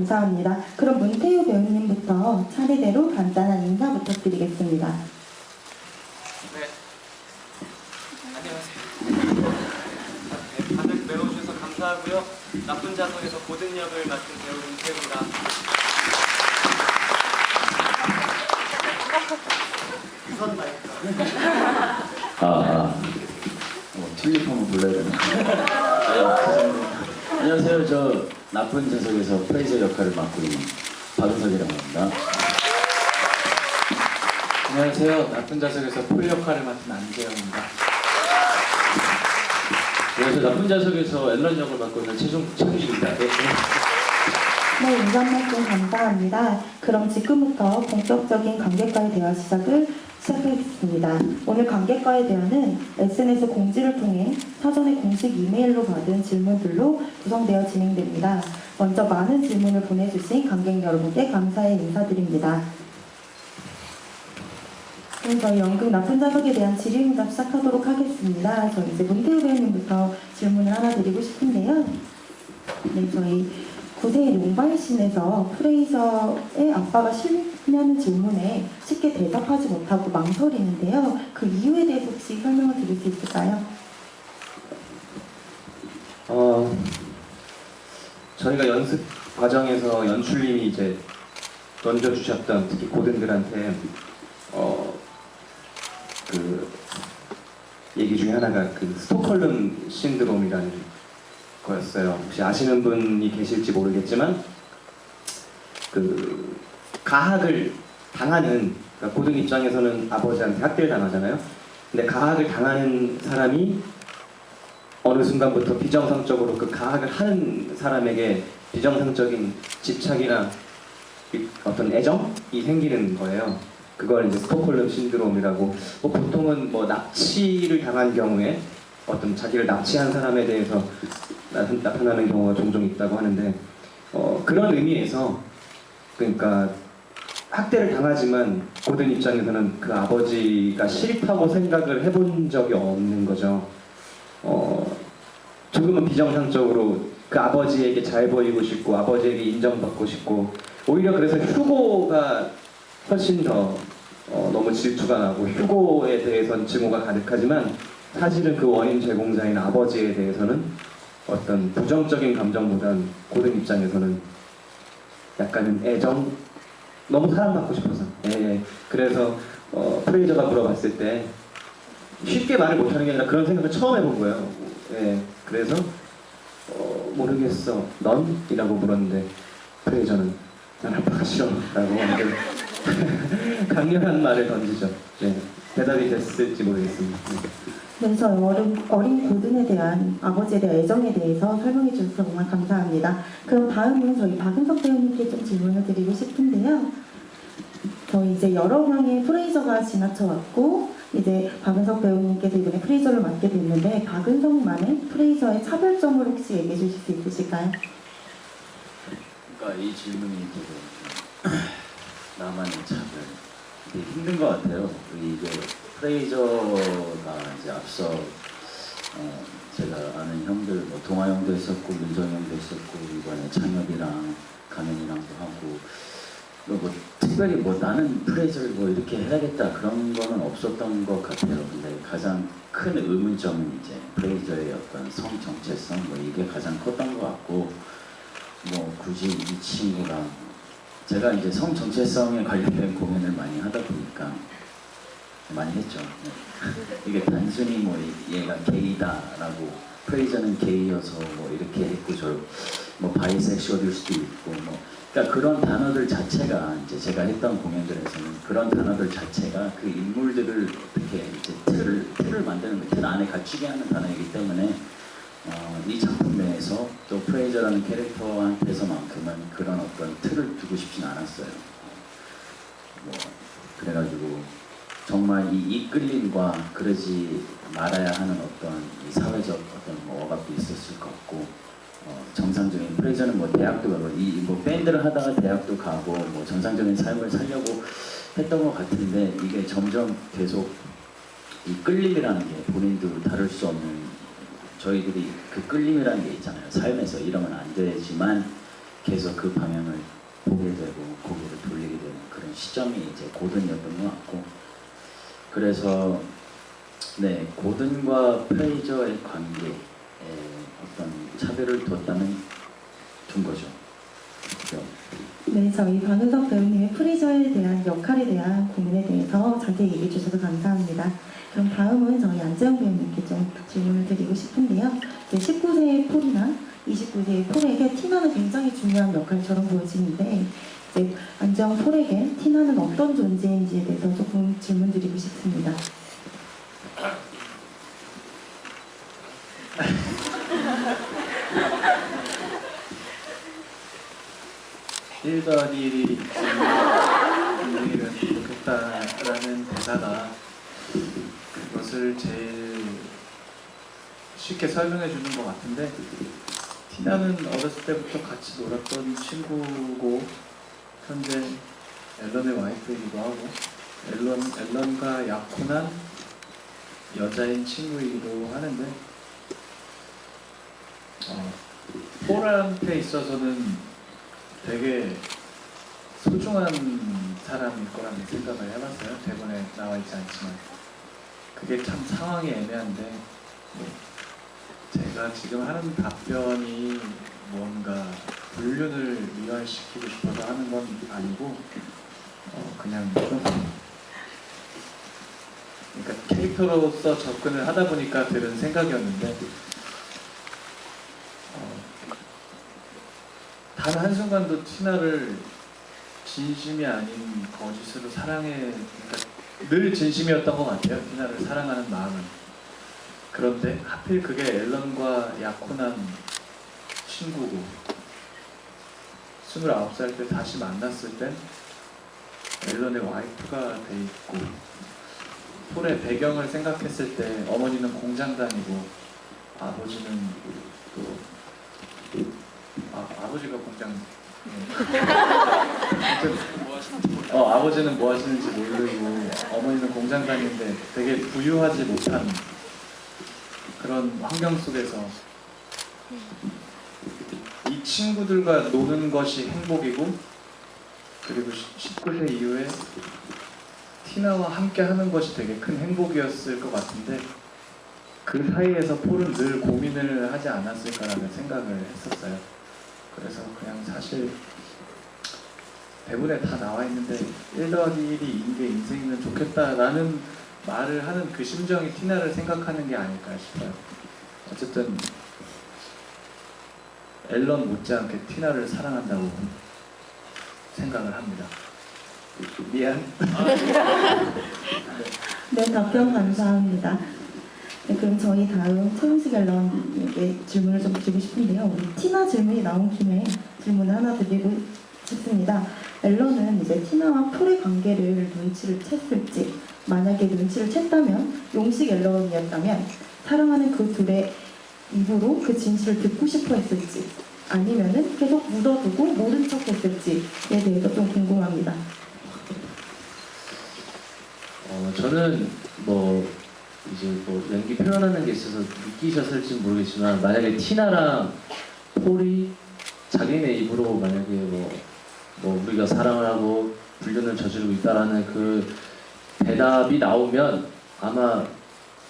감사합니다. 그럼 문태우 배우님부터 차례대로 간단한 인사 부탁드리겠습니다. 네. 안녕하세요. 네, 다들 배워주셔서 감사하고요. 나쁜 자석에서 고든 역을 맡은 배우 문태우입니다. 우선 마이크. 튤립 한번 불러야 되나? 안녕하세요. 저 나쁜 자석에서 프레이저 역할을 맡고 있는 박은석이라고 합니다. 안녕하세요. 나쁜 자석에서 폴 역할을 맡은 안재영입니다. 그래서 나쁜 자석에서 앨런 역을 맡고 있는 최준식입니다. 네, 인사 말씀 감사합니다. 그럼 지금부터 본격적인 관객과의 대화 시작하겠습니다. 오늘 관객과의 대화는 SNS 공지를 통해 사전에 공식 이메일로 받은 질문들로 구성되어 진행됩니다. 먼저 많은 질문을 보내주신 관객 여러분께 감사의 인사드립니다. 그럼 저희 연극 나쁜 자석에 대한 질의응답 시작하도록 하겠습니다. 저 이제 문태우 배우님부터 질문을 하나 드리고 싶은데요. 네, 저희 구세의 용발신에서 프레이저의 아빠가 싫냐는 질문에 쉽게 대답하지 못하고 망설이는데요. 그 이유에 대해서 혹시 설명을 드릴 수 있을까요? 저희가 연습 과정에서 연출님이 이제 던져주셨던 특히 고든들한테 그 얘기 중에 하나가 그 스톡홀름 신드롬이라는 거였어요. 혹시 아시는 분이 계실지 모르겠지만 그 가학을 당하는, 그러니까 고든 입장에서는 아버지한테 학대를 당하잖아요. 근데 가학을 당하는 사람이 어느 순간부터 비정상적으로 그 가학을 하는 사람에게 비정상적인 집착이나 어떤 애정이 생기는 거예요. 그걸 이제 스톡홀름 신드롬이라고, 보통은 납치를 당한 경우에 어떤 자기를 납치한 사람에 대해서 나타나는 경우가 종종 있다고 하는데, 그런 의미에서, 그러니까 학대를 당하지만 고든 입장에서는 그 아버지가 싫다고 생각을 해본 적이 없는 거죠. 조금은 비정상적으로 그 아버지에게 잘 보이고 싶고 아버지에게 인정받고 싶고, 오히려 그래서 휴고가 훨씬 더 너무 질투가 나고 휴고에 대해서는 증오가 가득하지만 사실은 그 원인 제공자인 아버지에 대해서는 어떤 부정적인 감정보단 고든 입장에서는 약간은 애정, 너무 사랑받고 싶어서. 그래서 프레이저가 물어봤을 때 쉽게 말을 못하는 게 아니라 그런 생각을 처음 해본 거예요. 그래서 모르겠어, 넌? 이라고 물었는데 프레이저는 난 아빠가 싫어 라고 아주 강렬한 말을 던지죠. 대답이 됐을지 모르겠습니다. 네, 저 어린 고든에 대한 아버지에 대한 애정에 대해서 설명해 주셔서 정말 감사합니다. 그럼 다음은 저희 박은석 배우님께 좀 질문을 드리고 싶은데요. 저희 이제 여러 명의 프레이저가 지나쳐왔고 이제 박은석 배우님께서 이번에 프레이저를 맡게 됐는데 박은석만의 프레이저의 차별점을 혹시 얘기해 주실 수 있으실까요? 그러니까 이 질문이 되게 나만의 차별, 되게 힘든 것 같아요. 이게 프레이저가 이제 앞서 제가 아는 형들, 동아 형도 있었고 민정 형도 있었고 이번에 창엽이랑 강현이랑도 하고, 특별히 나는 프레이저를 이렇게 해야겠다 그런 거는 없었던 것 같아요. 근데 가장 큰 의문점은 이제 프레이저의 어떤 성 정체성, 이게 가장 컸던 것 같고, 굳이 이 친구랑 제가 이제 성 정체성에 관련된 공연을 많이 하다 보니까 많이 했죠. 이게 단순히 얘가 게이다라고, 프레이저는 게이여서 이렇게 했고 바이섹슈얼일 수도 있고 그러니까 그런 단어들 자체가 이제 제가 했던 공연들에서는 그런 단어들 자체가 그 인물들을 어떻게 이제 틀을 만드는, 틀 안에 갖추게 하는 단어이기 때문에 이 작품 내에서 또 프레이저라는 캐릭터한테서만큼은 그런 어떤 틀을 두고 싶진 않았어요. 그래가지고 정말 이 이끌림과 그러지 말아야 하는 어떤 이 사회적 어떤 억압도 있었을 것 같고, 정상적인 프레이저는 대학도 가고 밴드를 하다가 대학도 가고 정상적인 삶을 살려고 했던 것 같은데, 이게 점점 계속 이 끌림이라는 게 본인도 다룰 수 없는, 저희들이 그 끌림이라는 게 있잖아요. 삶에서 이러면 안 되지만 계속 그 방향을 보게 되고 고개를 돌리게 되는 그런 시점이 이제 고든이었던 것 같고, 그래서 네, 고든과 프레이저의 관계에 어떤 차별을 뒀다면 둔 거죠. 그죠? 네, 저희 박은석 배우님의 프리저에 대한 역할에 대한 고민에 대해서 자세히 얘기해 주셔서 감사합니다. 그럼 다음은 저희 안재영 배우님께 좀 질문을 드리고 싶은데요. 19세의 폴이나 29세의 폴에게 티나는 굉장히 중요한 역할처럼 보여지는데, 이제 안재영 폴에게 티나는 어떤 존재인지에 대해서 조금 질문 드리고 싶습니다. 일 더하기 1이 일은 좋겠다라는 대사가 그것을 제일 쉽게 설명해 주는 것 같은데, 티나는 어렸을 때부터 같이 놀았던 친구고 현재 앨런의 와이프이기도 하고 앨런과 약혼한 여자인 친구이기도 하는데, 폴한테 있어서는 되게 소중한 사람일 거라는 생각을 해봤어요. 대본에 나와 있지 않지만 그게 참 상황이 애매한데, 제가 지금 하는 답변이 뭔가 불륜을 미화시키고 싶어서 하는 건 아니고 그냥 그러니까 캐릭터로서 접근을 하다 보니까 들은 생각이었는데, 단 한순간도 티나를 진심이 아닌 거짓으로 그러니까 늘 진심이었던 것 같아요. 티나를 사랑하는 마음은. 그런데 하필 그게 앨런과 약혼한 친구고 29살 때 다시 만났을 땐 앨런의 와이프가 돼 있고, 폴의 배경을 생각했을 때 어머니는 공장 다니고 아버지는 아버지가 공장 아버지는 뭐 하시는지 모르고 어머니는 공장 다니는데 되게 부유하지 못한 그런 환경 속에서 이 친구들과 노는 것이 행복이고, 그리고 19세 이후에 티나와 함께 하는 것이 되게 큰 행복이었을 것 같은데, 그 사이에서 폴은 늘 고민을 하지 않았을까라는 생각을 했었어요. 그래서 그냥 사실 대본에 다 나와 있는데 1 더하기 1이 2인 게 인생이면 좋겠다라는 말을 하는 그 심정이 티나를 생각하는 게 아닐까 싶어요. 어쨌든 앨런 못지않게 티나를 사랑한다고 생각을 합니다. 미안. 네, 답변 감사합니다. 네, 그럼 저희 다음 최은식 앨런에게 질문을 좀 드리고 싶은데요. 우리 티나 질문이 나온 김에 질문을 하나 드리고 싶습니다. 앨런은 이제 티나와 폴의 관계를 눈치를 챘을지, 만약에 눈치를 챘다면 용식 앨런이었다면 사랑하는 그 둘의 입으로 그 진실을 듣고 싶어 했을지, 아니면은 계속 묻어두고 모른 척 했을지에 대해서 좀 궁금합니다. 저는 이제 연기 표현하는 게 있어서 느끼셨을지 모르겠지만, 만약에 티나랑 폴이 자기네 입으로 만약에 우리가 사랑을 하고 불륜을 저지르고 있다라는 그 대답이 나오면 아마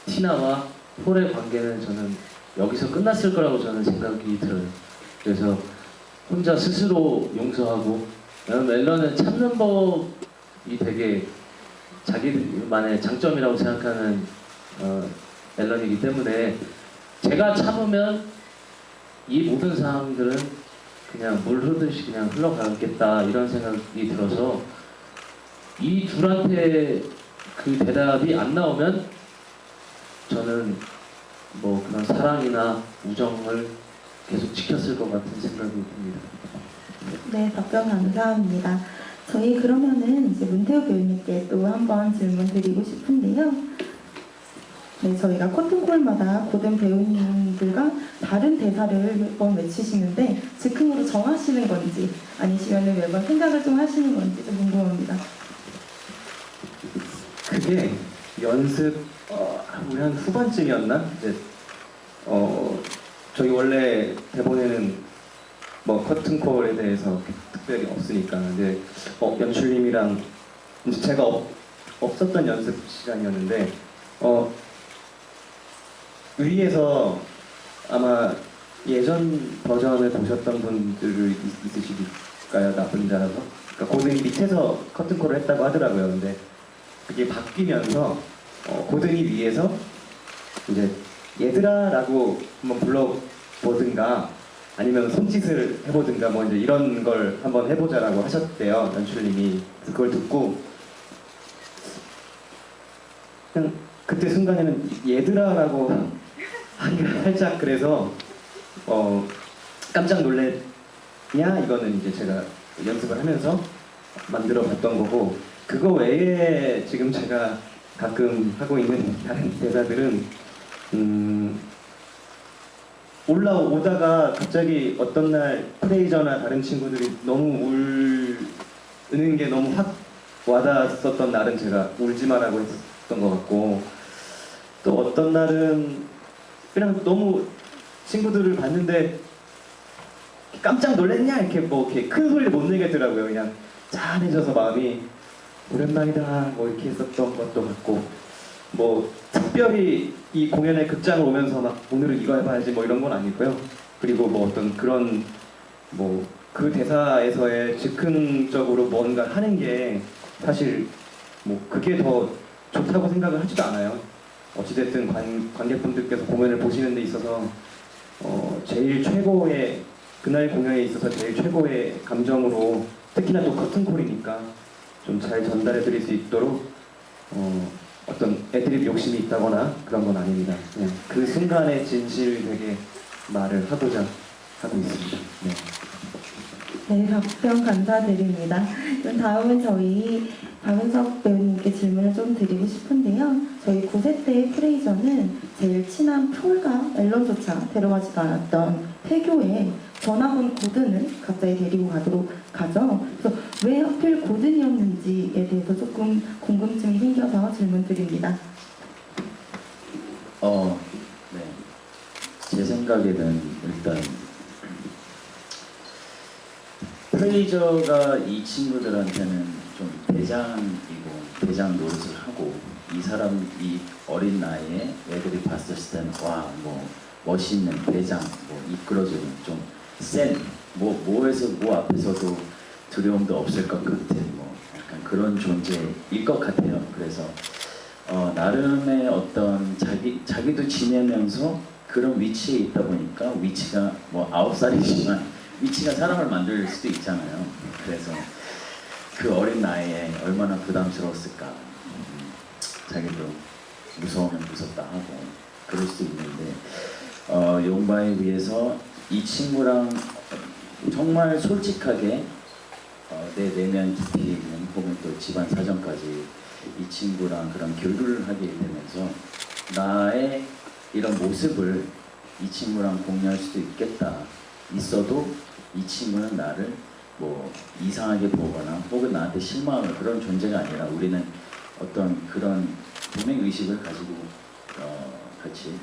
티나와 폴의 관계는 저는 여기서 끝났을 거라고 저는 생각이 들어요. 그래서 혼자 스스로 용서하고, 왜냐면 앨런은 참는 법이 되게 자기만의 장점이라고 생각하는 앨런이기 때문에, 제가 참으면 이 모든 사람들은 그냥 물 흐르듯이 그냥 흘러가겠다 이런 생각이 들어서, 이 둘한테 그 대답이 안 나오면 저는 그런 사랑이나 우정을 계속 지켰을 것 같은 생각이 듭니다. 네, 답변 감사합니다. 저희 그러면은 이제 문태우 배우님께 또 한 번 질문 드리고 싶은데요. 네, 저희가 커튼콜마다 고든 배우님들과 다른 대사를 매번 외치시는데 즉흥으로 정하시는 건지 아니시면 매번 생각을 좀 하시는 건지 좀 궁금합니다. 그게 연습 우리 한 후반쯤이었나? 이제 저희 원래 대본에는 뭐 커튼콜에 대해서 특별히 없으니까. 근데 연출님이랑 이제 제가 없었던 연습 시간이었는데 위에서 아마 예전 버전을 보셨던 분들 있으실까요? 나쁜 자라서. 그러니까 고든이 밑에서 커튼콜을 했다고 하더라고요. 근데 그게 바뀌면서 고든이 위에서 이제 얘들아라고 한번 불러보든가 아니면 손짓을 해보든가 뭐 이제 이런 걸 한번 해보자라고 하셨대요. 연출님이. 그걸 듣고 그냥 그때 순간에는 얘들아라고 하기가 살짝 그래서 깜짝 놀랬냐? 이거는 이제 제가 연습을 하면서 만들어 봤던 거고, 그거 외에 지금 제가 가끔 하고 있는 다른 대사들은 올라오다가 갑자기 어떤 날 프레이저나 다른 친구들이 너무 우는 게 너무 확 와닿았었던 날은 제가 울지 마라고 했었던 것 같고, 또 어떤 날은 그냥 너무 친구들을 봤는데 깜짝 놀랐냐 이렇게 뭐 이렇게 큰 소리를 못 내겠더라고요. 그냥 짠해져서 마음이 오랜만이다 뭐 이렇게 했었던 것도 같고, 뭐 특별히 이 공연에 극장을 오면서 막 오늘은 이거 해봐야지 뭐 이런 건 아니고요. 그리고 뭐 어떤 그런 뭐 그 대사에서의 즉흥적으로 뭔가 하는 게 사실 뭐 그게 더 좋다고 생각을 하지도 않아요. 어찌됐든 관객분들께서 공연을 보시는 데 있어서 제일 최고의 그날 공연에 있어서 제일 최고의 감정으로, 특히나 또 커튼콜이니까 좀 잘 전달해 드릴 수 있도록 어떤 애드립 욕심이 있다거나 그런 건 아닙니다. 그냥 그 순간의 진실되게 말을 하고자 하고 있습니다. 네. 네, 답변 감사드립니다. 그럼 다음은 저희 박은석 배우님께 질문을 좀 드리고 싶은데요. 저희 9세 때의 프레이저는 제일 친한 폴과 앨런조차 데려가지도 않았던 폐교에 전학온 고든을 갑자기 데리고 가죠. 그래서 왜 하필 고든이었는지에 대해서 조금 궁금증이 생겨서 질문 드립니다. 네. 제 생각에는 일단 프레이저가 이 친구들한테는 좀 대장 노릇을 하고, 이 어린 나이에 애들이 봤을 때는 와, 뭐 멋있는 대장, 뭐 이끌어주는 좀 센, 뭐에서 뭐 앞에서도 두려움도 없을 것 같은 뭐 약간 그런 존재일 것 같아요. 그래서 나름의 어떤 자기도 지내면서 그런 위치에 있다 보니까, 위치가 뭐 9살이지만 위치가 사람을 만들 수도 있잖아요. 그래서 그 어린 나이에 얼마나 부담스러웠을까. 자기도 무서우면 무섭다 하고 그럴 수도 있는데, 용바에 비해서 이 친구랑 정말 솔직하게 내 내면 깊이 있는 혹은 또 집안 사정까지 이 친구랑 그런 교류를 하게 되면서 나의 이런 모습을 이 친구랑 공유할 수도 있어도 이 친구는 나를 뭐 이상하게 보거나 혹은 나한테 실망하는 그런 존재가 아니라, 우리는 어떤 그런 동맹 의식을 가지고 같이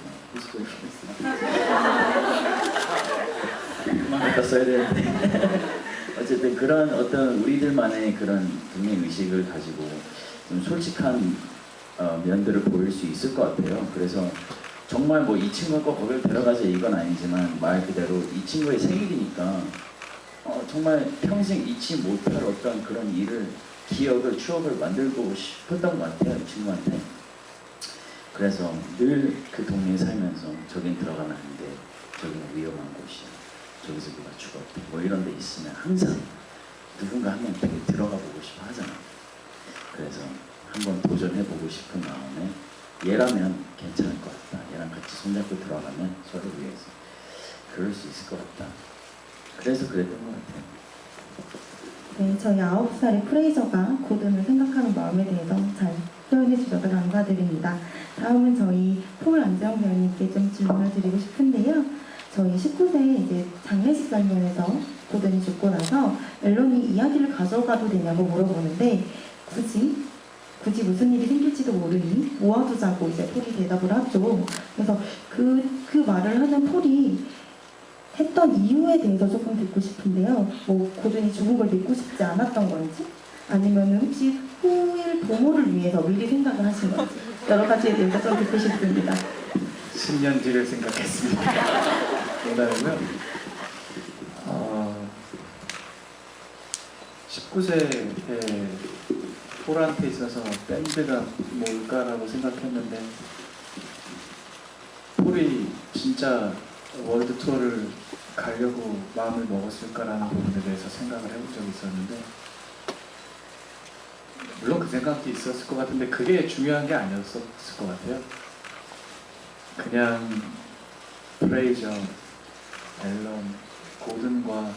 그만 갖다 써야 되는데 어쨌든 그런 어떤 우리들만의 그런 동맹 의식을 가지고 좀 솔직한 면들을 보일 수 있을 것 같아요. 그래서 정말 뭐 이 친구가 꼭 거기를 데려가자 이건 아니지만, 말 그대로 이 친구의 생일이니까 정말 평생 잊지 못할 어떤 그런 기억을, 추억을 만들고 싶었던 것 같아요, 이 친구한테. 그래서 늘 그 동네에 살면서 저긴 들어가면 안 돼, 저기는 위험한 곳이야, 저기서 누가 죽었대, 뭐 이런 데 있으면 항상 누군가 한 명 되게 들어가 보고 싶어 하잖아. 그래서 한번 도전해보고 싶은 마음에 얘라면 괜찮을 것 같다, 얘랑 같이 손잡고 들어가면 서로 위해서 그럴 수 있을 것 같다. 그래서 그랬던 것 같아요. 네, 저희 9살의 프레이저가 고든을 생각하는 마음에 대해서 잘 표현해 주셔서 감사드립니다. 다음은 저희 폴 안재영 배우님께 좀 질문을 드리고 싶은데요. 저희 19세 이제 장례식 장면에서 고든이 죽고 나서 앨런이 이야기를 가져가도 되냐고 물어보는데, 굳이 무슨 일이 생길지도 모르니 모아두자고 이제 폴이 대답을 하죠. 그래서 그 말을 하는 폴이 했던 이유에 대해서 조금 듣고 싶은데요. 뭐 고든이 죽은 걸 믿고 싶지 않았던 건지, 아니면 혹시 후일 부모를 위해서 미리 생각을 하신 건지, 여러 가지에 대해서 좀 듣고 싶습니다. 10년 뒤를 생각했습니다. 농담이고요. 19세에 폴한테 있어서 밴드가 뭘까라고 생각했는데 폴이 진짜 월드 투어를 가려고 마음을 먹었을까라는 부분에 대해서 생각을 해본 적이 있었는데, 물론 그 생각도 있었을 것 같은데 그게 중요한 게 아니었을 것 같아요. 그냥 프레이저, 앨런, 고든과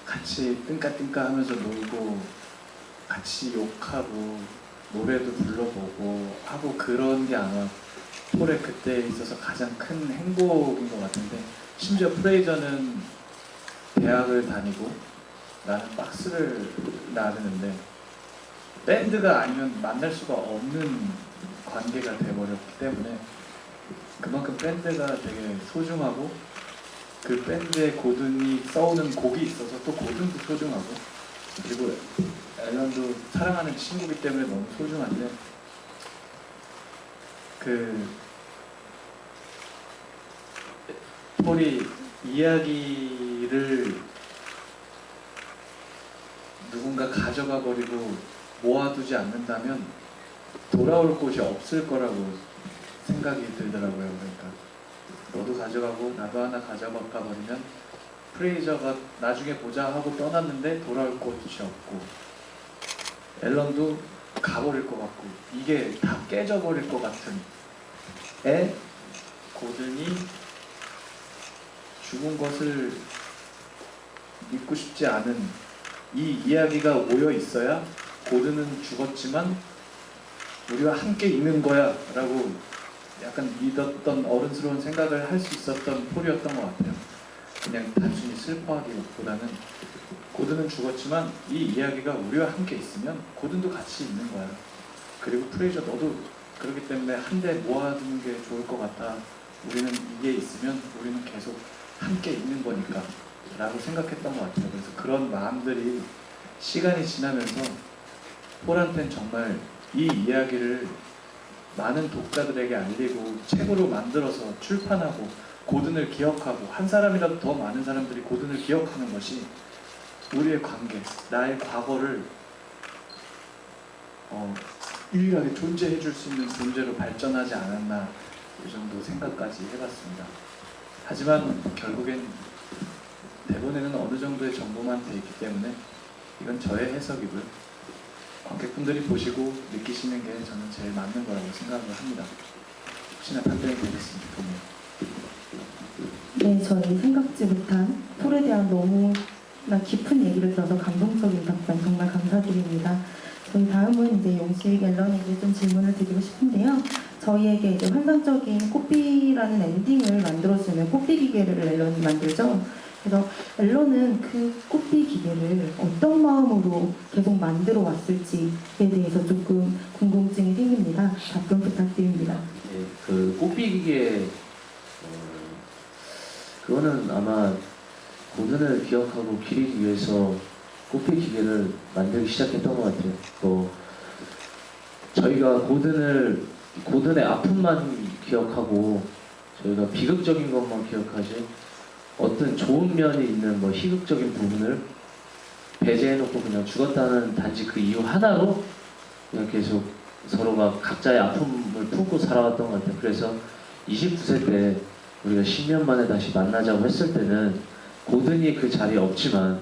같이 띵까띵까 하면서 놀고 같이 욕하고 노래도 불러보고 하고 그런 게 아마 폴의 그때에 있어서 가장 큰 행복인 것 같은데, 심지어 프레이저는 대학을 다니고 나는 박스를 나르는데 밴드가 아니면 만날 수가 없는 관계가 돼버렸기 때문에 그만큼 밴드가 되게 소중하고, 그 밴드에 고든이 써오는 곡이 있어서 또 고든도 소중하고, 그리고 앨런도 사랑하는 친구이기 때문에 너무 소중한데, 그 폴이 이야기를 누군가 가져가 버리고 모아두지 않는다면 돌아올 곳이 없을 거라고 생각이 들더라고요. 그러니까 너도 가져가고 나도 하나 가져가 버리면 프레이저가 나중에 보자 하고 떠났는데 돌아올 곳이 없고, 앨런도 가버릴 것 같고, 이게 다 깨져버릴 것 같은 고든이 죽은 것을 믿고 싶지 않은 이 이야기가 모여 있어야 고든은 죽었지만 우리와 함께 있는 거야 라고 약간 믿었던 어른스러운 생각을 할 수 있었던 폴이었던 것 같아요. 그냥 단순히 슬퍼하기보다는 고든은 죽었지만 이 이야기가 우리와 함께 있으면 고든도 같이 있는 거야. 그리고 프레이저 너도 그렇기 때문에 한 대 모아두는 게 좋을 것 같아. 우리는 이게 있으면 우리는 계속 함께 있는 거니까 라고 생각했던 것 같아요. 그래서 그런 마음들이 시간이 지나면서 폴한테는 정말 이 이야기를 많은 독자들에게 알리고 책으로 만들어서 출판하고 고든을 기억하고, 한 사람이라도 더 많은 사람들이 고든을 기억하는 것이 우리의 관계, 나의 과거를 유일하게 존재해 줄 수 있는 존재로 발전하지 않았나, 이 정도 생각까지 해봤습니다. 하지만 결국엔 대본에는 어느 정도의 정보만 돼 있기 때문에 이건 저의 해석이고요. 관객분들이 보시고 느끼시는 게 저는 제일 맞는 거라고 생각을 합니다. 혹시나 판단이 되겠으면 좋겠네요. 네, 저희 생각지 못한 폴에 대한 너무나 깊은 얘기를 들어서 감동적인 답변 정말 감사드립니다. 저희 다음은 이제 용식 앨런에게 좀 질문을 드리고 싶은데요. 저희에게 이제 환상적인 꽃비라는 엔딩을 만들어주는 꽃비 기계를 앨런이 만들죠. 그래서 앨런은 그 꽃비 기계를 어떤 마음으로 계속 만들어 왔을지에 대해서 조금 궁금증이 생깁니다. 답변 부탁드립니다. 예, 그 꽃비 기계 그거는 아마 고든을 기억하고 기리기 위해서 꽃비 기계를 만들기 시작했던 것 같아요. 또 저희가 고든의 아픔만 기억하고 저희가 비극적인 것만 기억하지 어떤 좋은 면이 있는 뭐 희극적인 부분을 배제해놓고 그냥 죽었다는 단지 그 이유 하나로 그냥 계속 서로가 각자의 아픔을 품고 살아왔던 것 같아요. 그래서 29세 때 우리가 10년 만에 다시 만나자고 했을 때는 고든이 그 자리에 없지만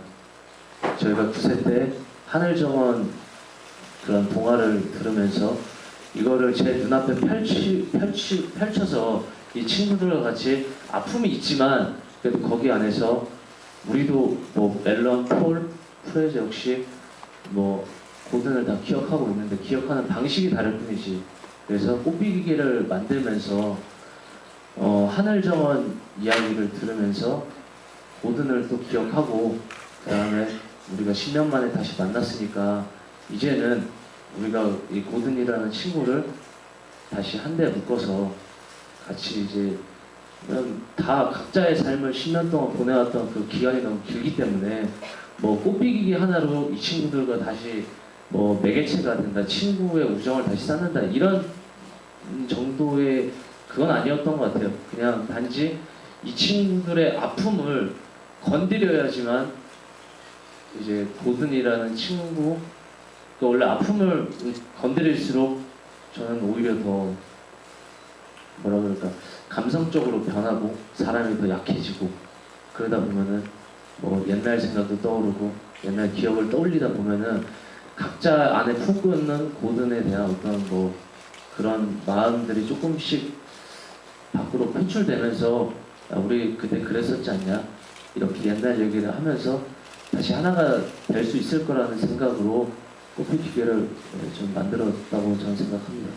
저희가 9세 때 하늘정원 그런 동화를 들으면서 이거를 제 눈앞에 펼쳐서 이 친구들과 같이 아픔이 있지만 그래도 거기 안에서 우리도 뭐 앨런, 폴, 프레이저 역시 뭐 고든을 다 기억하고 있는데 기억하는 방식이 다를 뿐이지. 그래서 꽃비기계를 만들면서 하늘정원 이야기를 들으면서 고든을 또 기억하고 그 다음에 우리가 10년 만에 다시 만났으니까 이제는 우리가 이 고든이라는 친구를 다시 한데 묶어서 같이 이제 다 각자의 삶을 10년 동안 보내왔던 그 기간이 너무 길기 때문에 뭐 꽃비기기 하나로 이 친구들과 다시 뭐 매개체가 된다, 친구의 우정을 다시 쌓는다 이런 정도의 그건 아니었던 것 같아요. 그냥 단지 이 친구들의 아픔을 건드려야지만 이제 고든이라는 친구 그 원래 아픔을 건드릴수록 저는 오히려 더 뭐라 그럴까 감성적으로 변하고 사람이 더 약해지고 그러다 보면은 뭐 옛날 생각도 떠오르고 옛날 기억을 떠올리다 보면은 각자 안에 품고 있는 고든에 대한 어떤 뭐 그런 마음들이 조금씩 밖으로 표출되면서 야, 우리 그때 그랬었지 않냐 이렇게 옛날 얘기를 하면서 다시 하나가 될 수 있을 거라는 생각으로 꽃피 기계를 좀 만들었다고 저는 생각합니다.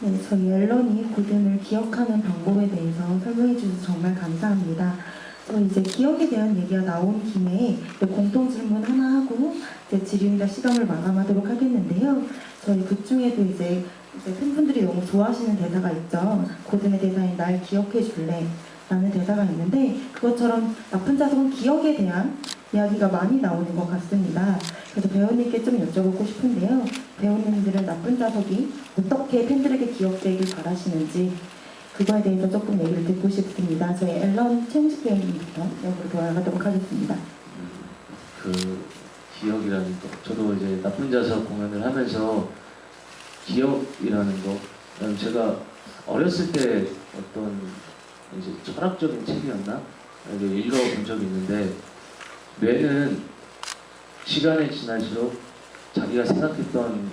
네, 저희 앨런이 고든을 기억하는 방법에 대해서 설명해 주셔서 정말 감사합니다. 저 이제 기억에 대한 얘기가 나온 김에 공통 질문 하나 하고 이제 질의응답 시간을 마감하도록 하겠는데요. 저희 극 중에도 이제 팬분들이 너무 좋아하시는 대사가 있죠. 고든의 대사인 날 기억해 줄래? 라는 대사가 있는데 그것처럼 나쁜 자석은 기억에 대한 이야기가 많이 나오는 것 같습니다. 그래서 배우님께 좀 여쭤보고 싶은데요. 배우님들은 나쁜 자석이 어떻게 팬들에게 기억되길 바라시는지 그거에 대해서 조금 얘기를 듣고 싶습니다. 저희 앨런 최웅식 배우님부터 옆으로 돌아가도록 하겠습니다. 그 기억이라는 거 저도 이제 나쁜 자석 공연을 하면서 기억이라는 거 제가 어렸을 때 어떤 이제 철학적인 책이었나 읽어본 적이 있는데 뇌는 시간이 지날수록 자기가 생각했던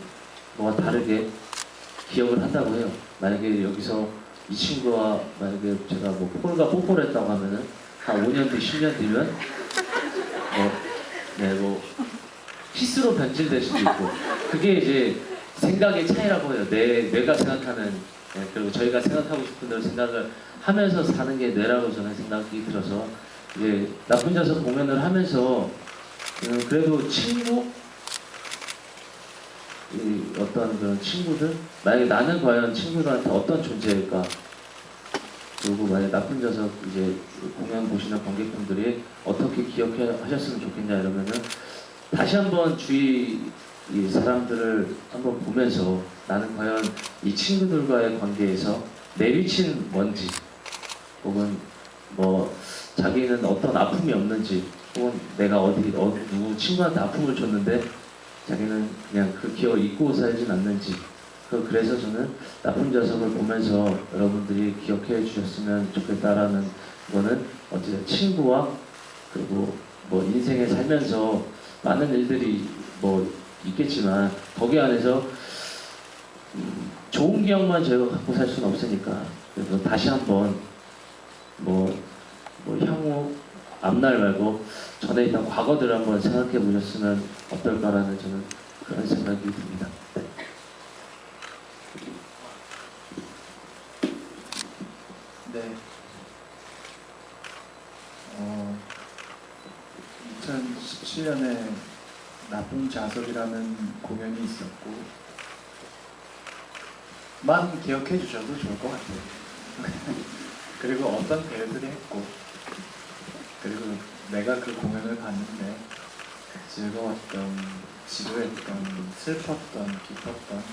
거와 다르게 기억을 한다고 해요. 만약에 여기서 이 친구와 만약에 제가 뭐 폴과 뽀뽀를 했다고 하면은 한 5년 뒤, 10년 뒤면 뭐 키스로 변질될 수도 있고 그게 이제 생각의 차이라고 해요. 뇌가 생각하는 그리고 저희가 생각하고 싶은 대로 생각을 하면서 사는 게 뇌라고 저는 생각이 들어서 이제 나쁜 자석 공연을 하면서 그래도 친구 어떤 그런 친구들 만약에 나는 과연 친구들한테 어떤 존재일까 그리고 만약에 나쁜 자석 이제 공연 보시는 관객분들이 어떻게 기억하셨으면 좋겠냐 이러면은 다시 한번 주위 이 사람들을 한번 보면서 나는 과연 이 친구들과의 관계에서 내 위치는 뭔지 혹은 뭐 자기는 어떤 아픔이 없는지 혹은 내가 누구 친구한테 아픔을 줬는데 자기는 그냥 그 기억을 잊고 살진 않는지 그래서 저는 나쁜 자석을 보면서 여러분들이 기억해 주셨으면 좋겠다라는 거는 어쨌든 친구와 그리고 뭐 인생에 살면서 많은 일들이 뭐 있겠지만 거기 안에서 좋은 기억만 저희가 갖고 살 수는 없으니까 그래서 다시 한번 뭐 향후 앞날 말고 전에 있던 과거들을 한번 생각해 보셨으면 어떨까라는 저는 그런 생각이 듭니다. 네. 2017년에 나쁜 자석이라는 공연이 있었고 만 기억해 주셔도 좋을 것 같아요. 그리고 어떤 배우들이 했고 그리고 내가 그 공연을 봤는데 즐거웠던, 지루했던, 슬펐던, 기뻤던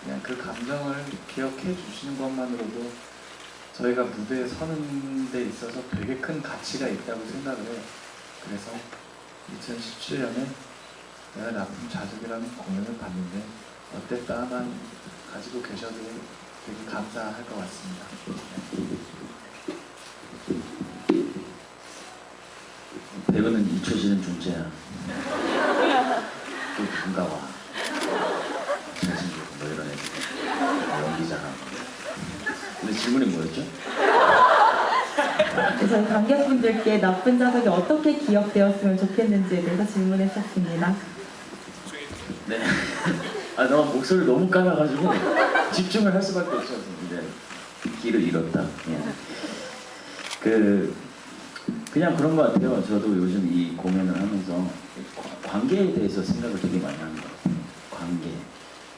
그냥 그 감정을 기억해 주시는 것만으로도 저희가 무대에 서는 데 있어서 되게 큰 가치가 있다고 생각을 해요. 그래서 2017년에 내가 나쁜 자석이라는 공연을 봤는데 어땠다만 가지고 계셔도 되게 감사할 것 같습니다. 배우는 잊혀지는 존재야. 또 반가워. 잘생기고 뭐 이런 애들 연기잖아. 근데 질문이 뭐였죠? 저희 관객분들께 나쁜 자석이 어떻게 기억되었으면 좋겠는지에 대해서 질문했었습니다. 네. 아, 너 목소리 너무 까매가지고 집중을 할 수밖에 없었는데 길을 잃었다. 예. 그냥 그런 것 같아요. 저도 요즘 이 공연을 하면서 관계에 대해서 생각을 되게 많이 하는 것 같아요. 관계.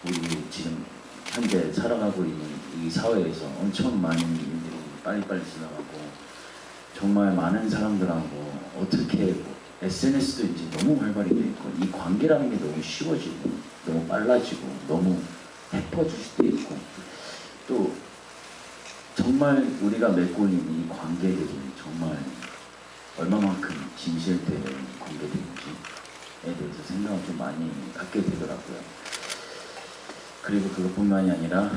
우리 지금 현재 살아가고 있는 이 사회에서 엄청 많은 일들이 빨리빨리 지나가고 정말 많은 사람들하고 어떻게 뭐 SNS도 이제 너무 활발히 돼 있고 이 관계라는 게 너무 쉬워지고 너무 빨라지고 너무 해퍼질 수도 있고 또 정말 우리가 맺고 있는 이 관계들이 정말 얼마만큼 진실된 관계들인지에 대해서 생각을 좀 많이 갖게 되더라고요. 그리고 그것뿐만이 아니라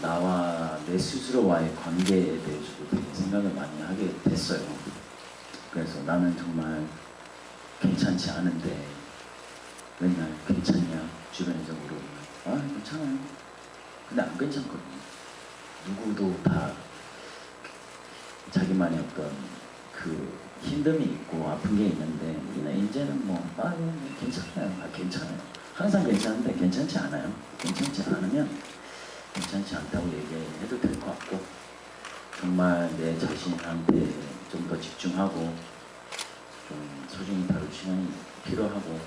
나와 내 스스로와의 관계에 대해서도 되게 생각을 많이 하게 됐어요. 그래서 나는 정말 괜찮지 않은데 맨날 괜찮냐 주변에서 물어보면 아 괜찮아요. 근데 안 괜찮거든요. 누구도 다 자기만의 어떤 그 힘듦이 있고 아픈 게 있는데 우리는 이제는 뭐 괜찮아요. 괜찮아요. 항상 괜찮은데 괜찮지 않아요. 괜찮지 않으면 괜찮지 않다고 얘기해도 될 것 같고 정말 내 자신한테 좀 더 집중하고 좀 소중히 다룰 시간이 필요하고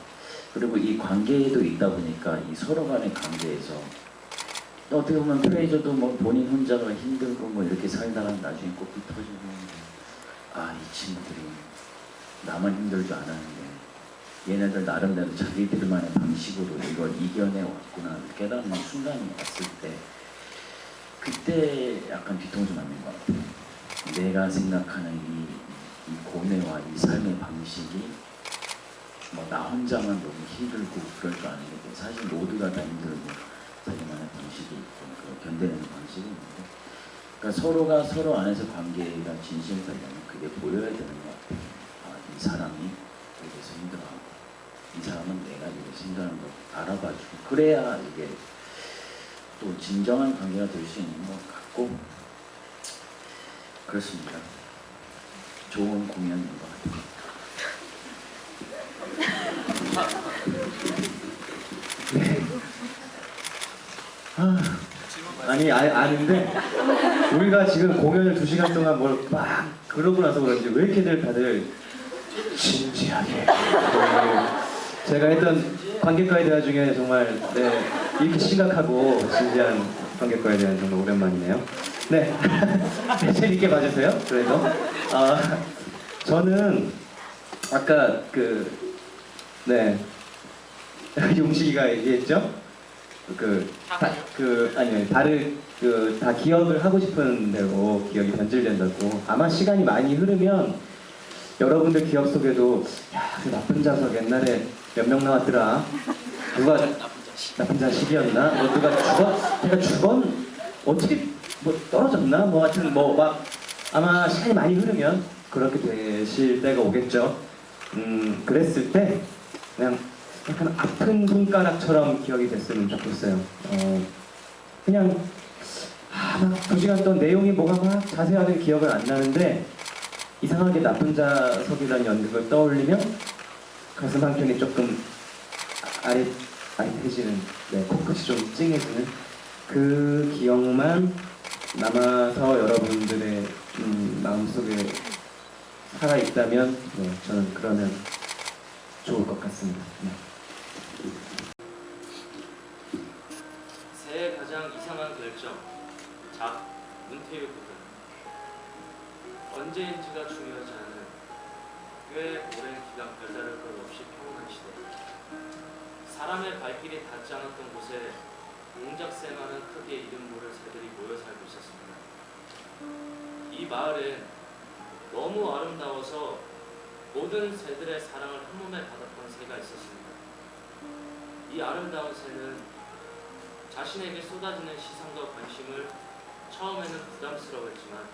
그리고 이 관계에도 있다 보니까 이 서로 간의 관계에서 또 어떻게 보면 프레이저도 뭐 본인 혼자가 힘들고 뭐 이렇게 살다가 나중에 꽃이 터지고 아 이 친구들이 나만 힘들 줄 알았는데 얘네들 나름대로 자기들만의 방식으로 이걸 이겨내 왔구나 깨닫는 순간이 왔을 때 그때 약간 뒤통수 맞는 것 같아요. 내가 생각하는 이 고뇌와 이 삶의 방식이 뭐 나 혼자만 너무 힘들고 그럴 줄 아는데 사실 모두가 다 힘들고 자기만의 방식이 있고 그 견뎌내는 방식이 있는데 그러니까 서로가 서로 안에서 관계가 진실되려면 그게 보여야 되는 것 같아요. 아, 이 사람이 여기서 힘들어하고 이 사람은 내가 여기서 힘들어하는 걸 알아봐주고 그래야 이게 또 진정한 관계가 될 수 있는 것 같고 그렇습니다. 좋은 공연인 것 같아요. 아니 아는데 우리가 지금 공연을 2시간 동안 뭘 막 그러고 나서 그런지 왜 이렇게들 다들 진지하게 제가 했던 관객과의 대화 중에 정말 네, 이렇게 심각하고 진지한 관객과에 대한 정말 오랜만이네요. 네, 재밌게 봐주세요. 그래도 저는 아까 네 용식이가 얘기했죠. 다 기억을 하고 싶은 대로 기억이 변질된다고. 아마 시간이 많이 흐르면 여러분들 기억 속에도 그 나쁜 자석 옛날에 몇 명 나왔더라. 누가 나쁜 자식이었나? 뭐 누가 죽었? 어떻게 뭐 떨어졌나? 뭐 하여튼 뭐 막 아마 시간이 많이 흐르면 그렇게 되실 때가 오겠죠. 그랬을 때 그냥 약간 아픈 손가락처럼 기억이 됐으면 좋겠어요. 그냥 막 2시간 동안 내용이 뭐가 막 자세하게 기억은 안 나는데 이상하게 나쁜 자석이라는 연극을 떠올리면 가슴 한켠이 조금 아릿해지는, 네, 코끝이 좀 찡해지는 그 기억만 남아서 여러분들의 마음속에 살아있다면 네, 저는 그러면 좋을 것 같습니다. 네. 새해 가장 이상한 결정. 작 문태유 부분. 언제인지가 중요하지 않은 꽤 오랜 기간 별다를 것 없이 평온한 시대. 사람의 발길이 닿지 않았던 곳에 웅작새만한 크기의 이름 모를 새들이 모여 살고 있었습니다. 이 마을엔 너무 아름다워서 모든 새들의 사랑을 한 몸에 받았던 새가 있었습니다. 이 아름다운 새는 자신에게 쏟아지는 시선과 관심을 처음에는 부담스러워했지만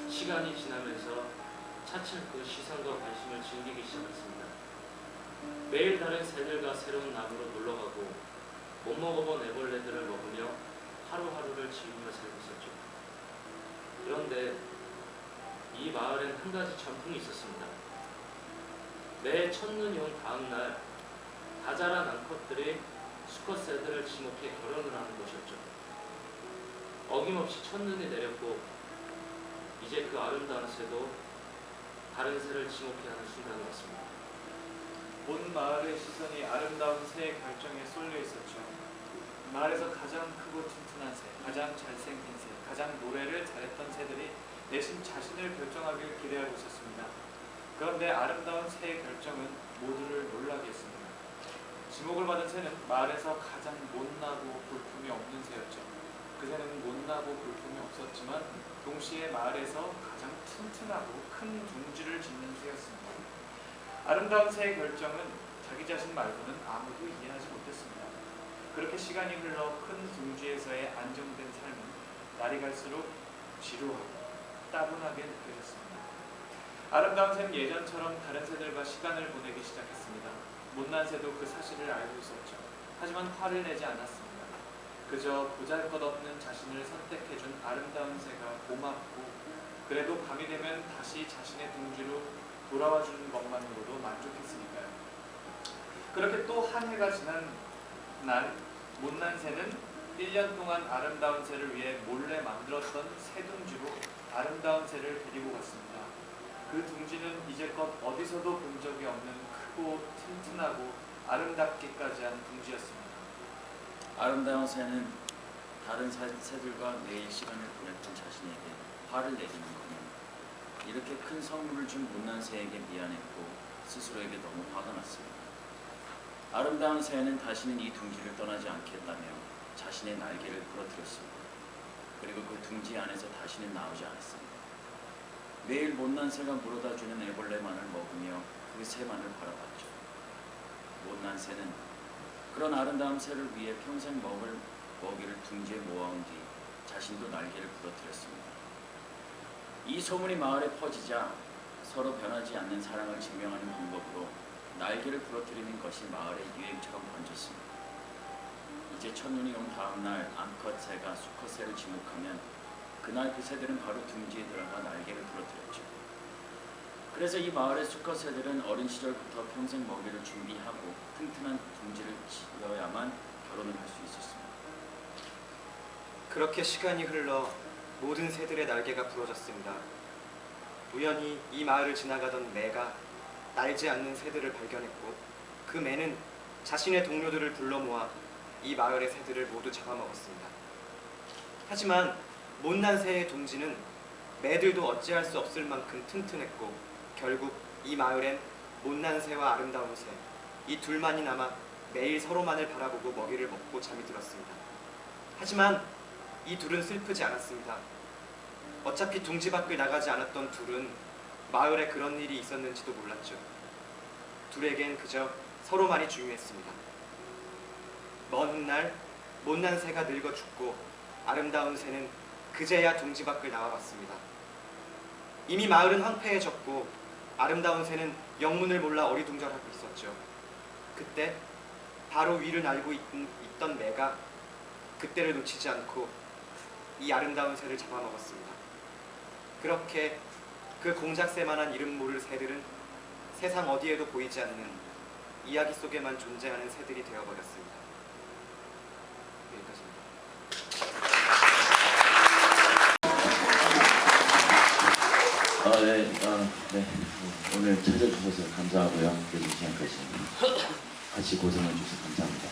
시간이 지나면서 차츰 그 시선과 관심을 즐기기 시작했습니다. 매일 다른 새들과 새로운 나무로 놀러가고 못 먹어본 애벌레들을 먹으며 하루하루를 즐기며 살고 있었죠. 그런데 이 마을엔 한 가지 전풍이 있었습니다. 매 첫눈이 온 다음날 다 자란 암컷들이 수컷 새들을 지목해 결혼을 하는 것이었죠. 어김없이 첫눈이 내렸고 이제 그 아름다운 새도 다른 새를 지목해야 하는 순간이 왔습니다. 온 마을의 시선이 아름다운 새의 결정에 쏠려 있었죠. 마을에서 가장 크고 튼튼한 새, 가장 잘생긴 새, 가장 노래를 잘했던 새들이 대신 자신을 결정하길 기대하고 있었습니다. 그런데 아름다운 새의 결정은 모두를 놀라게 했습니다. 지목을 받은 새는 마을에서 가장 못나고 볼품이 없는 새였죠. 그 새는 못나고 볼품이 없었지만 동시에 마을에서 가장 튼튼하고 큰 둥지를 짓는 새였습니다. 아름다운 새의 결정은 자기 자신 말고는 아무도 이해하지 못했습니다. 그렇게 시간이 흘러 큰 둥지에서의 안정된 삶은 날이 갈수록 지루하고 따분하게 느껴졌습니다. 아름다운 새는 예전처럼 다른 새들과 시간을 보내기 시작했습니다. 못난 새도 그 사실을 알고 있었죠. 하지만 화를 내지 않았습니다. 그저 보잘것없는 자신을 선택해준 아름다운 새가 고맙고 그래도 밤이 되면 다시 자신의 둥지로 돌아와주는 것만으로도 만족했으니까요. 그렇게 또 한 해가 지난 날 못난 새는 1년 동안 아름다운 새를 위해 몰래 만들었던 새 둥지로 아름다운 새를 데리고 갔습니다. 그 둥지는 이제껏 어디서도 본 적이 없는 크고 튼튼하고 아름답기까지 한 둥지였습니다. 아름다운 새는 다른 새들과 매일 시간을 보냈던 자신에게 화를 내리는 거면 이렇게 큰 선물을 준 못난 새에게 미안했고 스스로에게 너무 화가 났습니다. 아름다운 새는 다시는 이 둥지를 떠나지 않겠다며 자신의 날개를 부러뜨렸습니다. 그리고 그 둥지 안에서 다시는 나오지 않았습니다. 매일 못난 새가 물어다주는 애벌레만을 먹으며 그 새만을 바라봤죠. 못난 새는 그런 아름다운 새를 위해 평생 먹을 먹이를 둥지에 모아온 뒤 자신도 날개를 부러뜨렸습니다. 이 소문이 마을에 퍼지자 서로 변하지 않는 사랑을 증명하는 방법으로 날개를 부러뜨리는 것이 마을의 유행처럼 번졌습니다. 이제 첫눈이 온 다음날 암컷 새가 수컷 새를 지목하면 그날 그 새들은 바로 둥지에 들어가 날개를 부러뜨렸죠. 그래서 이 마을의 수컷 새들은 어린 시절부터 평생 먹이를 준비하고 튼튼한 둥지를 지어야만 결혼을 할 수 있었습니다. 그렇게 시간이 흘러 모든 새들의 날개가 부러졌습니다. 우연히 이 마을을 지나가던 매가 날지 않는 새들을 발견했고 그 매는 자신의 동료들을 불러 모아 이 마을의 새들을 모두 잡아먹었습니다. 하지만 못난 새의 둥지는 매들도 어찌할 수 없을 만큼 튼튼했고 결국 이 마을엔 못난 새와 아름다운 새, 이 둘만이 남아 매일 서로만을 바라보고 먹이를 먹고 잠이 들었습니다. 하지만 이 둘은 슬프지 않았습니다. 어차피 둥지 밖을 나가지 않았던 둘은 마을에 그런 일이 있었는지도 몰랐죠. 둘에겐 그저 서로만이 중요했습니다. 먼 훗날 못난 새가 늙어 죽고 아름다운 새는 그제야 둥지 밖을 나와봤습니다. 이미 마을은 황폐해졌고 아름다운 새는 영문을 몰라 어리둥절하고 있었죠. 그때 바로 위를 날고 있던 매가 그때를 놓치지 않고 이 아름다운 새를 잡아먹었습니다. 그렇게 그 공작새만한 이름 모를 새들은 세상 어디에도 보이지 않는 이야기 속에만 존재하는 새들이 되어버렸습니다. 여기까지입니다. 네. 오늘 찾아주셔서 감사하고요. 이 시간까지 같이 고생해 주셔서 감사합니다.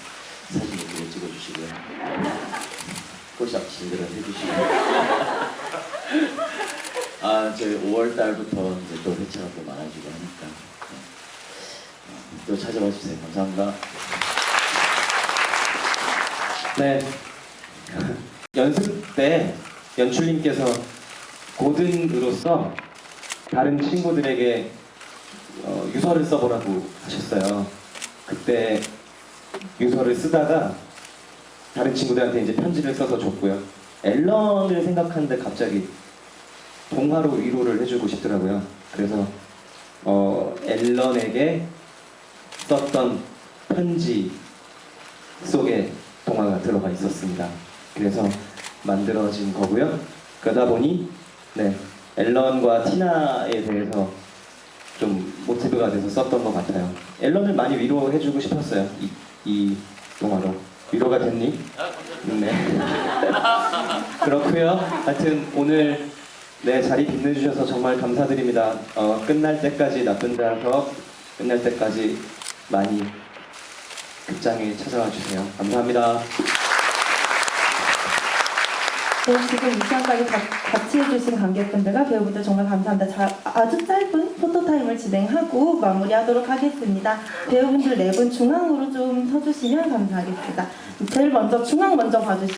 사진 예쁘게 찍어주시고요. 포샵 제대로 해주시고요. 저희 5월 달부터 이제 또 회차가 또 많아지고 하니까 또 찾아봐 주세요. 감사합니다. 네. 연습 때 연출님께서 고든으로서 다른 친구들에게 유서를 써보라고 하셨어요. 그때 유서를 쓰다가 다른 친구들한테 이제 편지를 써서 줬고요. 앨런을 생각하는데 갑자기 동화로 위로를 해주고 싶더라고요. 그래서 앨런에게 썼던 편지 속에 동화가 들어가 있었습니다. 그래서 만들어진 거고요. 그러다 보니 앨런과 티나에 대해서 좀 모티브가 돼서 썼던 것 같아요. 앨런을 많이 위로해주고 싶었어요. 이 동화로. 위로가 됐니? 네. 그렇고요. 하여튼 오늘 자리 빛내주셔서 정말 감사드립니다. 끝날 때까지 나쁜 자석 끝날 때까지 많이 극장에 찾아와 주세요. 감사합니다. 네, 지금 이 시간까지 같이 해주신 관객분들과 배우분들 정말 감사합니다. 아주 짧은 포토타임을 진행하고 마무리하도록 하겠습니다. 배우분들 4분 중앙으로 좀 서주시면 감사하겠습니다. 제일 먼저 중앙 먼저 봐주시죠.